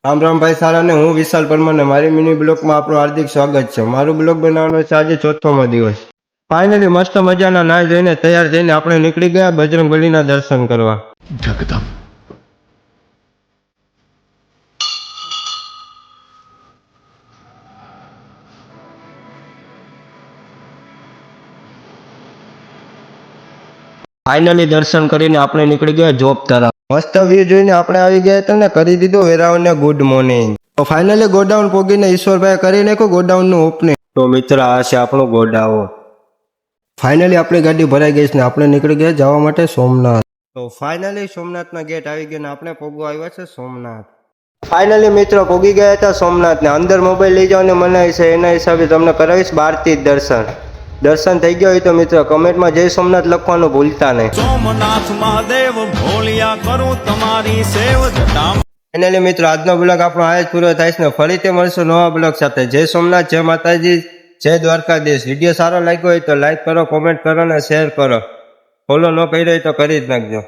રામ રામ ભાઈ સારા ને હું વિશાલ પરમાર ને મારી મિની બ્લોગમાં આપણું હાર્દિક સ્વાગત છે। મારું બ્લોગ બનાવવાનો છે આજે 4મો દિવસ। ફાઇનલી મસ્ત મજાના નાઈ ધોઈને તૈયાર થઈને આપણે નીકળી ગયા બજરંગબલીના દર્શન કરવા। જગદમ ફાઇનલી દર્શન કરીને આપણે નીકળી ગયા જોબ તરફ। મસ્ત વ્યૂ જોઈને આપણે આવી ગયા હતા ને કરી દીધું વેરાવળને ગુડ મોર્નિંગ। તો ફાઇનલી ગોડાઉન પોગીને ઈશ્વરભાઈ કરી નાખ્યું ગોડાઉનનું ઓપનિંગ। તો મિત્ર આ છે આપણું ગોડાઉન। ફાઇનલી આપણી ગાડી ભરાઈ ગઈ છે ને આપણે નીકળી ગયા જવા માટે સોમનાથ। તો ફાઇનલી સોમનાથના ગેટ આવી ગયા ને આપણે પોગવા આવ્યા છે સોમનાથ। ફાઇનલી મિત્રો પોગી ગયા હતા સોમનાથ ને અંદર મોબાઈલ લઈ જવાની મનાઈ છે એના હિસાબે તમને કરાવીશ બહારથી જ દર્શન થઈ ગયો હોય તો મિત્રો કમેન્ટમાં જય સોમનાથ લખવાનું ભૂલતા નહીં। સોમનાથ મહાદેવ ભોલિયા કરું તમારી સેવ જટા। ફાઇનલી મિત્રો આજનો બ્લોગ આપણો આ જ પૂરો થાય છે ને ફરીથી મળશું નવા બ્લોગ સાથે। જય સોમનાથ, જય માતાજી, જય દ્વારકાધીશ। વિડીયો સારો લાગ્યો હોય તો લાઈક કરો, કોમેન્ટ કરો અને શેર કરો। ફોલો ન કર્યો હોય તો કરી જ નાખજો।